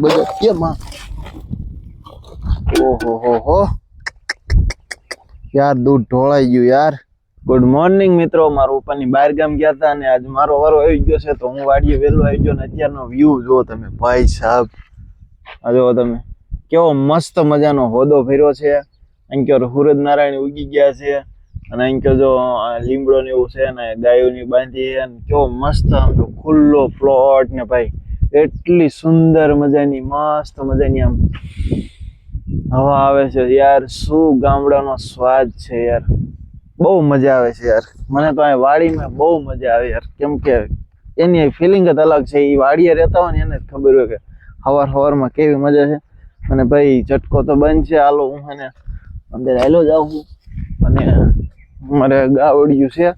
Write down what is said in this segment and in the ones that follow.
બધા કેમાં ઓહો હો હો યાર દૂધ ઢોળાઈ ગયું યાર. ગુડ મોર્નિંગ મિત્રો, મારા ઉપરની બહાર ગામ ગયા હતા અને આજ મારો વારો આવી ગયો છે તો હું વાડીએ વહેલો આવી ગયો ને અત્યારનો વ્યૂ જો તમે ભાઈ સાહેબ. આ જો તમે કેવો મસ્ત મજાનો હોદો ફેર્યો છે. અહીં કે સૂરજ નારાયણ ઉગી ગયા છે અને અહીં કે જો લીમડો ને એવું છે ને ગાયોની બાંધી અને કેવો મસ્ત ખુલ્લો પ્લોટ ને ભાઈ એટલી સુંદર મજાની મસ્ત મજાની આમ હવા આવે છે યાર. શું ગામડાનો સ્વાદ છે યાર, બહુ મજા આવે છે યાર. મને તો આ વાડીમાં બહુ મજા આવે યાર, કેમ કે એની ફિલિંગ જ અલગ છે. એ વાડીએ રહેતા હોય ને એને જ ખબર હોય કે સવારમાં કેવી મજા છે. અને ભાઈ ઝટકો તો બંધ છે, હાલો હું એને અંદર હાલો જાઉં છું. અને મારે ગાવડિયું છે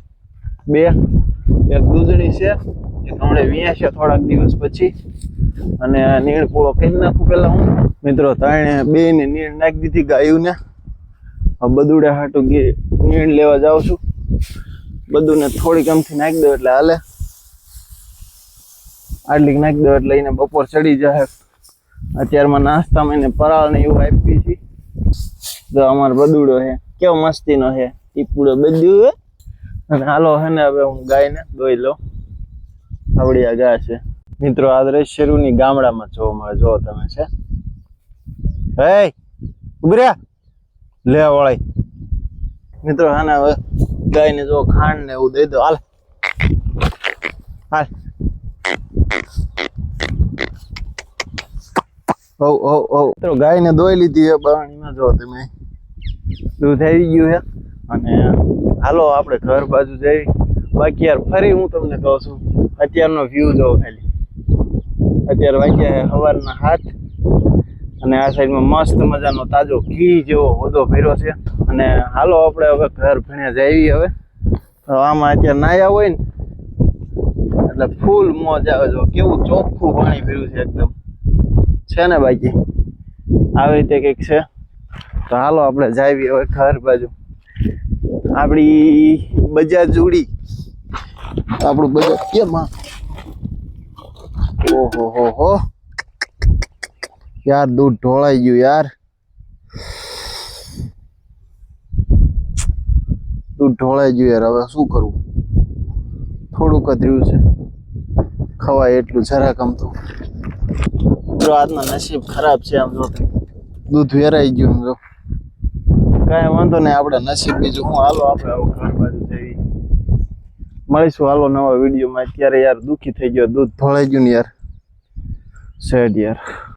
બે, એક દૂધણી છે, એક હમણાં વ્યા છે થોડાક દિવસ પછી. અને નીણ પૂળો કરી નાખું પેલા હું મિત્રો. ત્રણે બે ને નીણ નાખી દીધી ગાયું ને. બદુડા હાટું નીણ લેવા જાઉં છું. બધું ને થોડીક આમથી નાખી દો એટલે હાલે. આટલીક નાખી દો એટલે એને બપોર ચડી જાય. અત્યારમાં નાસ્તામાં એને પરાળ ને એવું આપી છે. તો અમારો બદુડો છે કેવો મસ્તીનો છે, ટીપુડો બધું. અને હાલો હે ને હવે હું ગાયને દોઈ લઉં. આવડી આ ગા છે મિત્રો. આ દ્રશ્યની ગામડામાં જોવા મળે. જો તમે છે હે ઉભર્યા લે વળાઈ મિત્રો. હા ને હવે ગાયને જો ખાંડ ને એવું દઈ દો. હાલ હાલ મિત્રો ગાયને દોઈ લીધી છે બારણીમાં. જો તમે દૂધ આવી ગયું છે. અને હાલો આપણે ઘર બાજુ જઈ. બાકી યાર ફરી હું તમને કહું છું અત્યારનો વ્યૂ જોવો ખાલી. અત્યારે વાગ્યા સવારના 7 અને આ સાઈડમાં મસ્ત મજાનો તાજો ઘી જેવો હોદો ભર્યો છે. અને હાલો આપણે હવે ઘર ભણ્યા જઈએ. હવે તો આમાં અત્યારે નાયા હોય ને એટલે ફૂલ મોજ આવે. જો કેવું ચોખ્ખું પાણી ભર્યું છે એકદમ છે ને. બાકી આવી રીતે કંઈક છે. તો હાલો આપણે જઈએ હવે ઘર બાજુ. આપણી બજાર જોડી, આપણું બજાર કેમાં ઓહો હો હો યાર દૂધ ઢોળાઈ ગયું યાર. દૂધ ઢોળાઈ ગયું યાર. હવે શું કરવું, થોડુંક જ રહ્યું છે ખવાય એટલું જરાક આમતું. આજના નસીબ ખરાબ છે આમ. જો દૂધ વેરાઈ ગયું. જો કાંઈ વાંધો નહીં, આપણે નસીબ બીજું હું. હાલો આપણે આવું ઘર બાજુ જઈએ. મળીશું હાલો નવા વિડીયોમાં. અત્યારે યાર દુઃખી થઈ ગયો, દૂધ ઢોળાઈ ગયું ને યાર. સેડ યાર.